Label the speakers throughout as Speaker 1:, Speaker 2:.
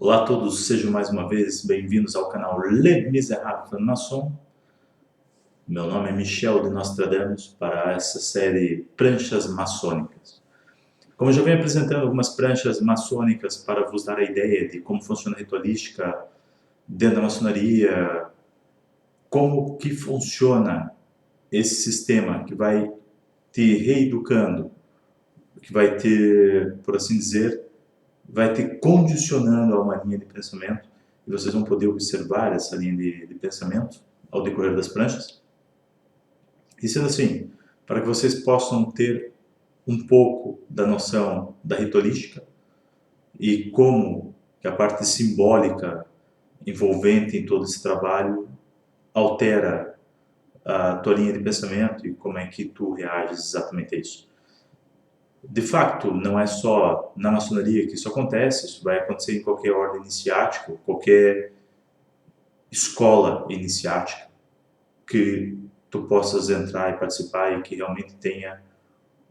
Speaker 1: Olá a todos, sejam mais uma vez bem-vindos ao canal Les Misérables Francs-Maçons. Meu nome é Michel de Nostradamus para essa série Pranchas Maçônicas. Como eu já venho apresentando algumas pranchas maçônicas para vos dar a ideia de como funciona a ritualística dentro da maçonaria, como que funciona esse sistema que vai te reeducando, que vai te, por assim dizer, vai te condicionando a uma linha de pensamento, e vocês vão poder observar essa linha de pensamento ao decorrer das pranchas. E sendo assim, para que vocês possam ter um pouco da noção da ritualística e como que a parte simbólica envolvente em todo esse trabalho altera a tua linha de pensamento e como é que tu reages exatamente a isso. De fato, não é só na maçonaria que isso acontece, isso vai acontecer em qualquer ordem iniciática, qualquer escola iniciática que tu possas entrar e participar e que realmente tenha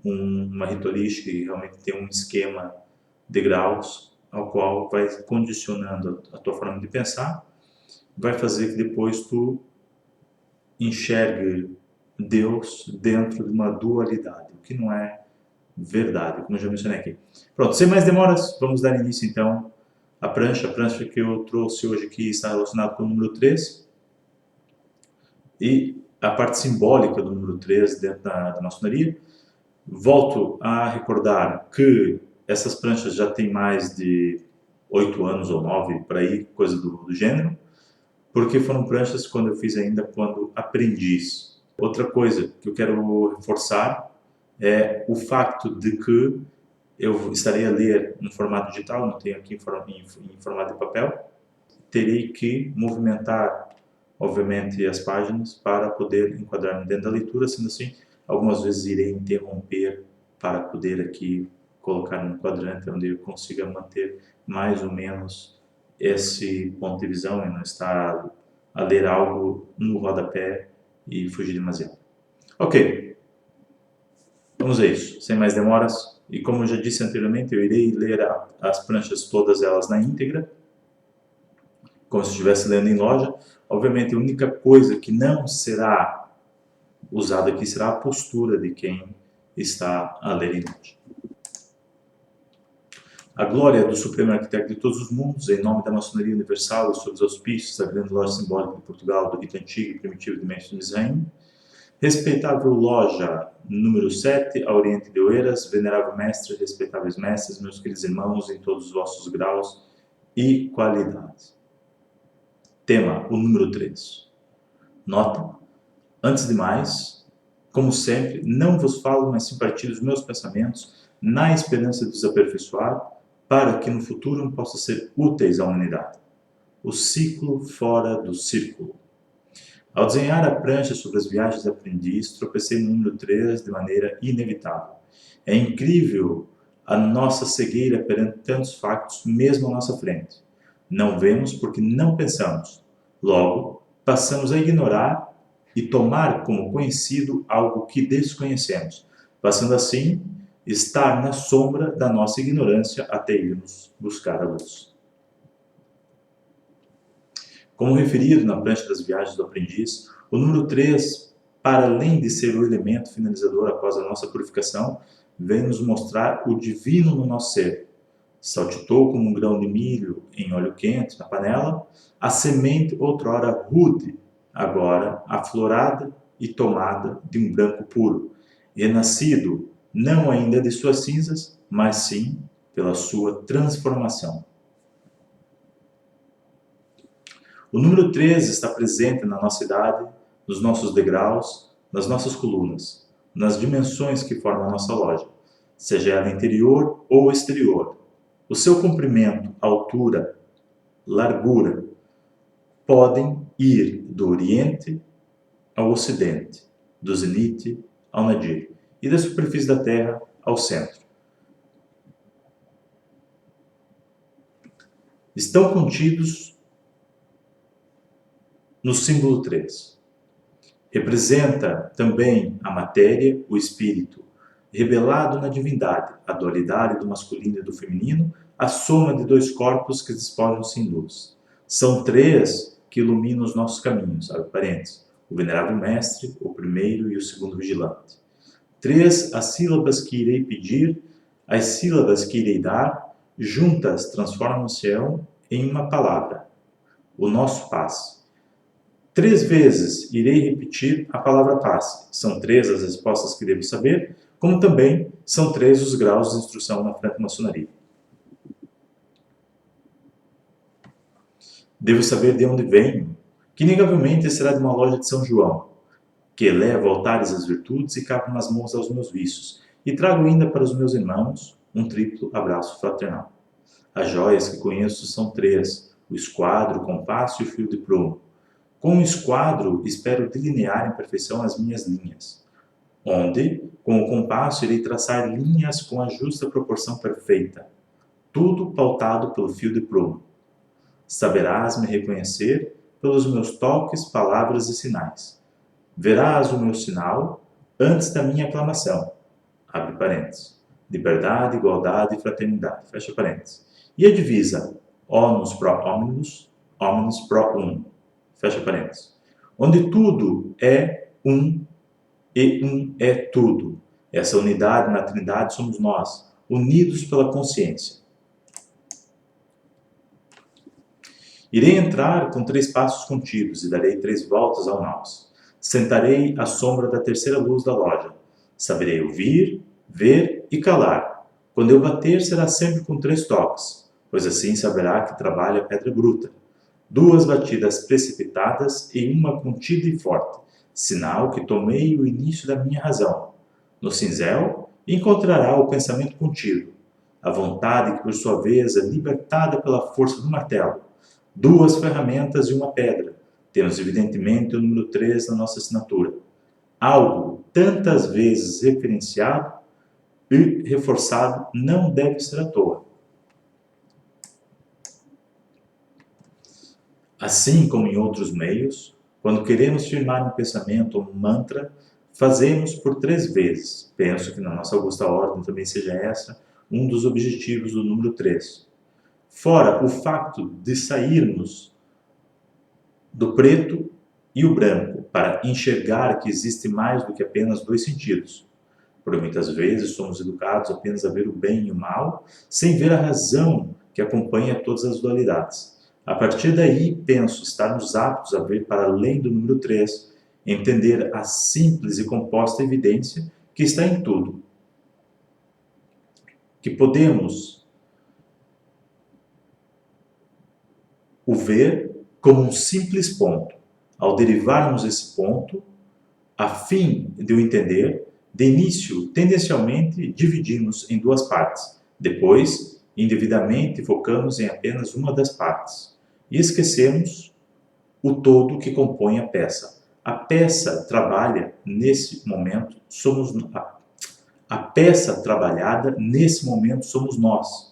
Speaker 1: uma ritualística e realmente tenha um esquema de graus ao qual vai condicionando a tua forma de pensar, vai fazer que depois tu enxergue Deus dentro de uma dualidade, o que não é verdade, como eu já mencionei aqui. Pronto, sem mais demoras, vamos dar início então à prancha. A prancha que eu trouxe hoje aqui está relacionada com o número 3 e a parte simbólica do número 3 dentro da maçonaria. Volto a recordar que essas pranchas já têm mais de 8 anos ou 9, por aí, coisa do gênero, porque foram pranchas quando eu fiz ainda quando aprendiz. Outra coisa que eu quero reforçar é o facto de que eu estarei a ler no formato digital, não tenho aqui em formato de papel, terei que movimentar, obviamente, as páginas para poder enquadrar dentro da leitura, sendo assim, algumas vezes irei interromper para poder aqui colocar um quadrante onde eu consiga manter mais ou menos esse ponto de visão e não estar a ler algo no rodapé e fugir demasiado. Ok. Vamos a isso, sem mais demoras. E como eu já disse anteriormente, eu irei ler as pranchas, todas elas na íntegra, como se estivesse lendo em loja. Obviamente, a única coisa que não será usada aqui será a postura de quem está a ler em loja. A glória do Supremo Arquiteto de todos os mundos, em nome da maçonaria universal e sob os auspícios da grande loja simbólica de Portugal, do rito antigo e primitivo de Mestre Mizraim, respeitável loja número 7, a Oriente de Oeiras, venerável mestre, respeitáveis mestres, meus queridos irmãos em todos os vossos graus e qualidades. Tema, o número 3. Nota, antes de mais, como sempre, não vos falo, mas sim partilho os meus pensamentos na esperança de os aperfeiçoar, para que no futuro possam ser úteis à humanidade. O ciclo fora do círculo. Ao desenhar a prancha sobre as viagens de aprendiz, tropecei no número 3 de maneira inevitável. É incrível a nossa cegueira perante tantos factos, mesmo à nossa frente. Não vemos porque não pensamos. Logo, passamos a ignorar e tomar como conhecido algo que desconhecemos, passando assim estar na sombra da nossa ignorância até irmos buscar a luz. Como referido na prancha das viagens do aprendiz, o número 3, para além de ser o elemento finalizador após a nossa purificação, vem nos mostrar o divino no nosso ser. Saltitou como um grão de milho em óleo quente na panela, a semente outrora rude, agora aflorada e tomada de um branco puro, renascido não ainda de suas cinzas, mas sim pela sua transformação. O número 13 está presente na nossa idade, nos nossos degraus, nas nossas colunas, nas dimensões que formam a nossa loja, seja ela interior ou exterior. O seu comprimento, altura, largura podem ir do Oriente ao Ocidente, do Zenite ao Nadir e da superfície da Terra ao centro. Estão contidos no símbolo 3. Representa também a matéria, o espírito, revelado na divindade, a dualidade do masculino e do feminino, a soma de dois corpos que despojam-se em luz. São três que iluminam os nossos caminhos, abre parênteses, o venerável mestre, o primeiro e o segundo vigilante. Três as sílabas que irei pedir, as sílabas que irei dar, juntas transformam-se em uma palavra, o nosso passe. 3 vezes irei repetir a palavra passe. São 3 as respostas que devo saber, como também são 3 os graus de instrução na franco-maçonaria. Devo saber de onde venho, que inegavelmente será de uma loja de São João, que eleva altares às virtudes e cava nas mãos aos meus vícios, e trago ainda para os meus irmãos um triplo abraço fraternal. As joias que conheço são 3, o esquadro, o compasso e o fio de prumo. Com o esquadro, espero delinear em perfeição as minhas linhas, onde, com o compasso, irei traçar linhas com a justa proporção perfeita, tudo pautado pelo fio de prumo. Saberás me reconhecer pelos meus toques, palavras e sinais. Verás o meu sinal antes da minha aclamação, abre parênteses, liberdade, igualdade e fraternidade, fecha parênteses. E a divisa, onus pro hominus, hominis pro um, fecha parênteses, onde tudo é um e um é tudo. Essa unidade na Trindade somos nós, unidos pela consciência. Irei entrar com 3 passos contidos e darei 3 voltas ao nós. Sentarei à sombra da terceira luz da loja. Saberei ouvir, ver e calar. Quando eu bater, será sempre com 3 toques, pois assim saberá que trabalha a pedra bruta. 2 batidas precipitadas e uma contida e forte, sinal que tomei o início da minha razão. No cinzel, encontrará o pensamento contido, a vontade que por sua vez é libertada pela força do martelo. 2 ferramentas e uma pedra. Temos evidentemente o número 3 na nossa assinatura. Algo tantas vezes referenciado e reforçado não deve ser à toa. Assim como em outros meios, quando queremos firmar um pensamento ou um mantra, fazemos por 3 vezes. Penso que na nossa augusta ordem também seja essa um dos objetivos do número 3. Fora o facto de sairmos do preto e o branco para enxergar que existe mais do que apenas 2 sentidos. Por muitas vezes somos educados apenas a ver o bem e o mal, sem ver a razão que acompanha todas as dualidades. A partir daí, penso estarmos aptos a ver para além do número 3, entender a simples e composta evidência que está em tudo. Que podemos o ver como um simples ponto. Ao derivarmos esse ponto, a fim de o entender, de início, tendencialmente, dividimos em 2 partes. Depois, indevidamente, focamos em apenas uma das partes. E esquecemos o todo que compõe a peça. A peça trabalha nesse momento, a peça trabalhada nesse momento somos nós.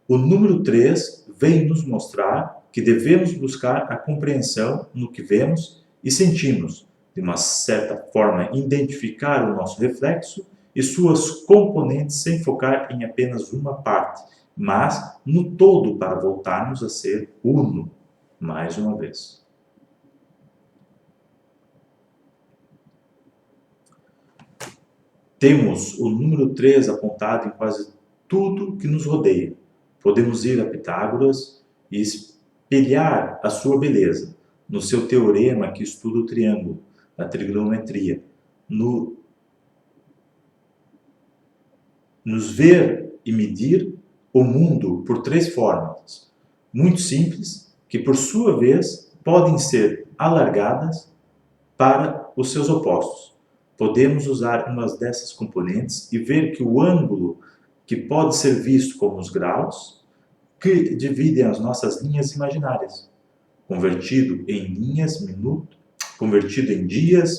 Speaker 1: O número 3 vem nos mostrar que devemos buscar a compreensão no que vemos e sentimos, de uma certa forma identificar o nosso reflexo e suas componentes sem focar em apenas uma parte, mas no todo para voltarmos a ser uno, mais uma vez. Temos o número 3 apontado em quase tudo que nos rodeia. Podemos ir a Pitágoras e espelhar a sua beleza no seu teorema que estuda o triângulo, a trigonometria, nos ver e medir o mundo por 3 formas, muito simples, que por sua vez podem ser alargadas para os seus opostos. Podemos usar uma dessas componentes e ver que o ângulo que pode ser visto como os graus que dividem as nossas linhas imaginárias, convertido em dias,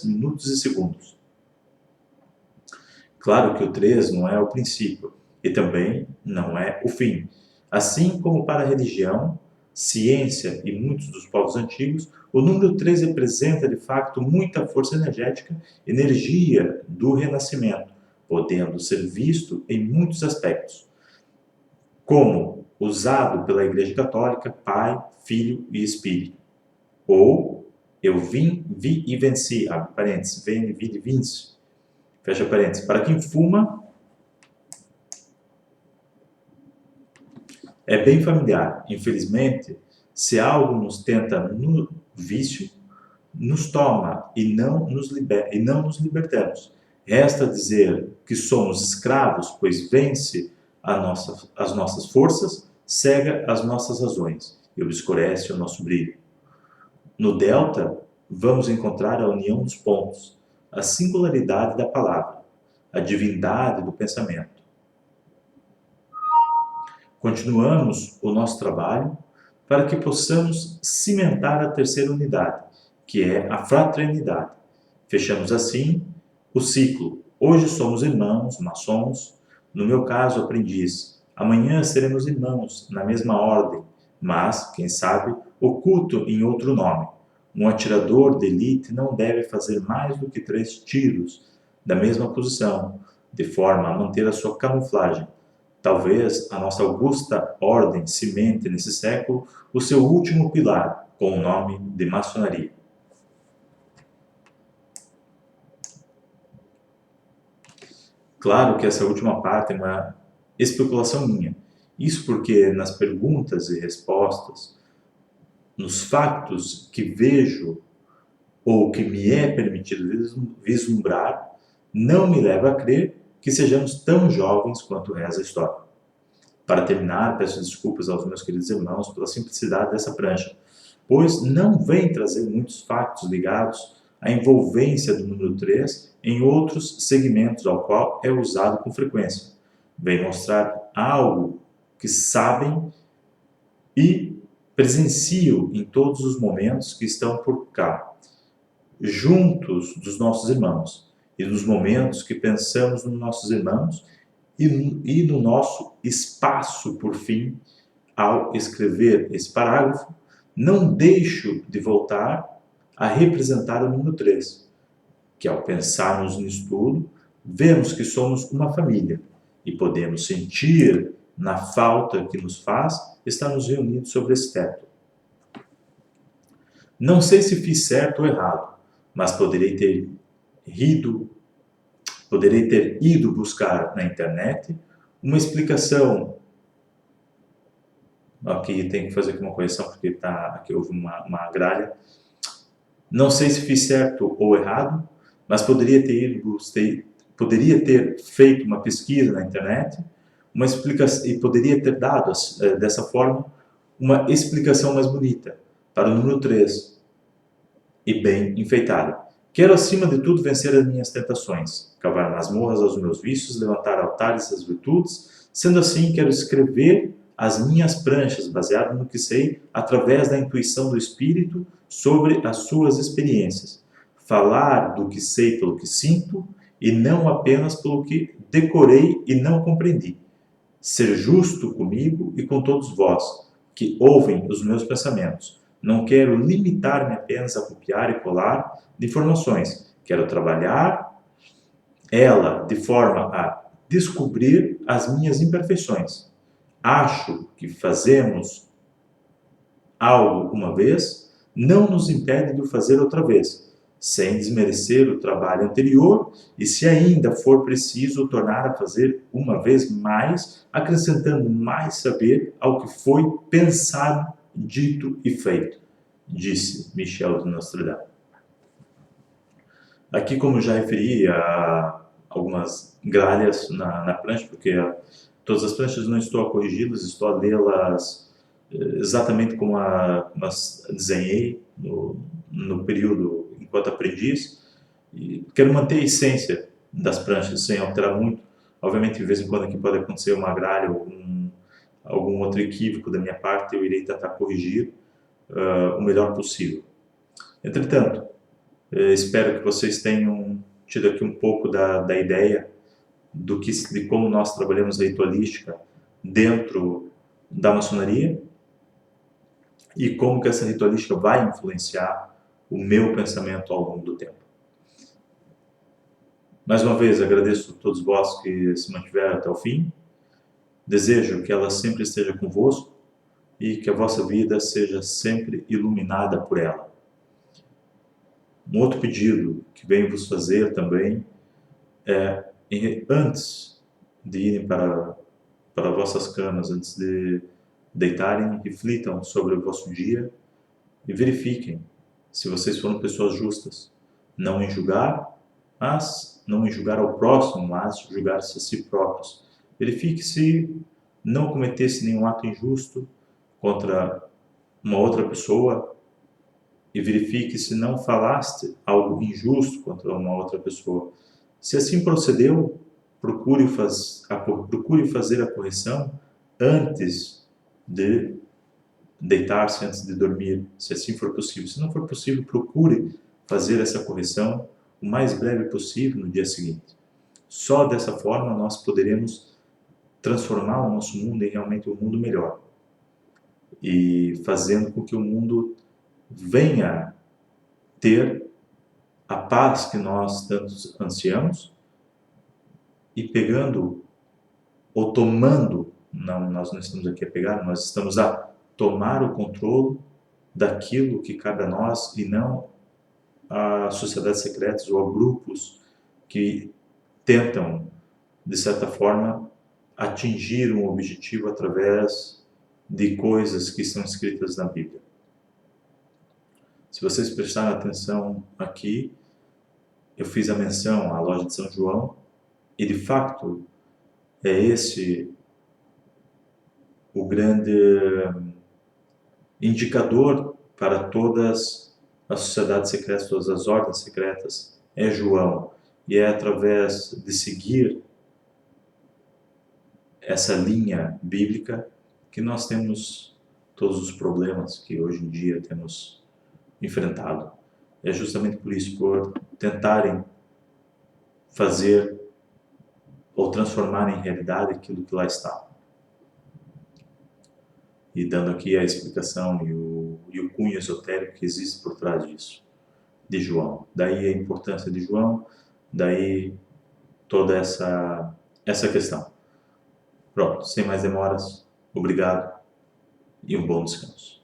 Speaker 1: minutos e segundos. Claro que o 3 não é o princípio e também não é o fim. Assim como para a religião, ciência e muitos dos povos antigos, o número 3 representa de fato muita força energética, energia do renascimento, podendo ser visto em muitos aspectos. como usado pela Igreja Católica, Pai, Filho e Espírito. Ou eu vim, vi e venci, abre parênteses, veni, vidi, vinci, fecha parênteses. Para quem fuma, é bem familiar. Infelizmente, se algo nos tenta no vício, nos toma e não nos libertamos. Resta dizer que somos escravos, pois vence as nossas forças, cega as nossas razões e obscurece o nosso brilho. No delta, vamos encontrar a união dos pontos, a singularidade da palavra, a divindade do pensamento. Continuamos o nosso trabalho para que possamos cimentar a terceira unidade, que é a fraternidade. Fechamos assim o ciclo. Hoje somos irmãos, maçons, no meu caso, aprendiz. Amanhã seremos irmãos, na mesma ordem, mas, quem sabe, oculto em outro nome. Um atirador de elite não deve fazer mais do que 3 tiros da mesma posição, de forma a manter a sua camuflagem. Talvez a nossa augusta ordem cimente nesse século o seu último pilar, com o nome de maçonaria. Claro que essa última parte é uma especulação minha. Isso porque nas perguntas e respostas, nos fatos que vejo ou que me é permitido vislumbrar, não me leva a crer que sejamos tão jovens quanto reza a história. Para terminar, peço desculpas aos meus queridos irmãos pela simplicidade dessa prancha, pois não vem trazer muitos fatos ligados à envolvência do número 3 em outros segmentos ao qual é usado com frequência. Vem mostrar algo que sabem e presenciam em todos os momentos que estão por cá, juntos dos nossos irmãos, e nos momentos que pensamos nos nossos irmãos e no nosso espaço, por fim, ao escrever esse parágrafo, não deixo de voltar a representar o número 3, que ao pensarmos nisso tudo, vemos que somos uma família e podemos sentir na falta que nos faz estarmos reunidos sobre esse teto. Não sei se fiz certo ou errado, mas poderei ter ido buscar na internet uma explicação. Aqui tem que fazer aqui uma correção, porque aqui houve uma gralha. Não sei se fiz certo ou errado, mas poderia ter feito uma pesquisa na internet, uma explicação, e poderia ter dado, dessa forma, uma explicação mais bonita para o número 3 e bem enfeitada. Quero, acima de tudo, vencer as minhas tentações, cavar masmorras aos meus vícios, levantar altares às virtudes. Sendo assim, quero escrever as minhas pranchas, baseado no que sei, através da intuição do Espírito sobre as suas experiências. Falar do que sei pelo que sinto, e não apenas pelo que decorei e não compreendi. Ser justo comigo e com todos vós, que ouvem os meus pensamentos. Não quero limitar-me apenas a copiar e colar de informações. Quero trabalhar ela de forma a descobrir as minhas imperfeições. Acho que fazemos algo uma vez não nos impede de o fazer outra vez, sem desmerecer o trabalho anterior e, se ainda for preciso, tornar a fazer uma vez mais, acrescentando mais saber ao que foi pensado, dito e feito, disse Michel de Nostradame. Aqui, como já referi, há algumas gralhas na prancha, porque todas as pranchas não estou a corrigi-las, estou a lê-las exatamente como as desenhei no período enquanto aprendiz. E quero manter a essência das pranchas sem alterar muito. Obviamente, de vez em quando aqui pode acontecer uma gralha ou algum outro equívoco da minha parte, eu irei tentar corrigir o melhor possível. Entretanto, espero que vocês tenham tido aqui um pouco da ideia de como nós trabalhamos a ritualística dentro da maçonaria e como que essa ritualística vai influenciar o meu pensamento ao longo do tempo. Mais uma vez, agradeço a todos vós que se mantiveram até o fim. Desejo que ela sempre esteja convosco e que a vossa vida seja sempre iluminada por ela. Um outro pedido que venho vos fazer também é, antes de irem para vossas camas, antes de deitarem, reflitam sobre o vosso dia e verifiquem se vocês foram pessoas justas. Não em julgar, mas não em julgar ao próximo, mas julgar-se a si próprios. Verifique se não cometesse nenhum ato injusto contra uma outra pessoa e verifique se não falaste algo injusto contra uma outra pessoa. Se assim procedeu, procure fazer a correção antes de deitar-se, antes de dormir, se assim for possível. Se não for possível, procure fazer essa correção o mais breve possível no dia seguinte. Só dessa forma nós poderemos transformar o nosso mundo em realmente um mundo melhor e fazendo com que o mundo venha ter a paz que nós tanto ansiamos e pegando ou tomando, não, nós não estamos aqui a pegar, nós estamos a tomar o controle daquilo que cabe a nós e não a sociedades secretas ou a grupos que tentam, de certa forma, atingir um objetivo através de coisas que são escritas na Bíblia. Se vocês prestarem atenção aqui, eu fiz a menção à loja de São João e, de fato, é esse o grande indicador para todas as sociedades secretas, todas as ordens secretas, é João. E é através de seguir essa linha bíblica que nós temos todos os problemas que hoje em dia temos enfrentado. É justamente por isso, por tentarem fazer ou transformar em realidade aquilo que lá está. E dando aqui a explicação e o cunho esotérico que existe por trás disso, de João. Daí a importância de João, daí toda essa questão. Pronto, sem mais demoras, obrigado e um bom descanso.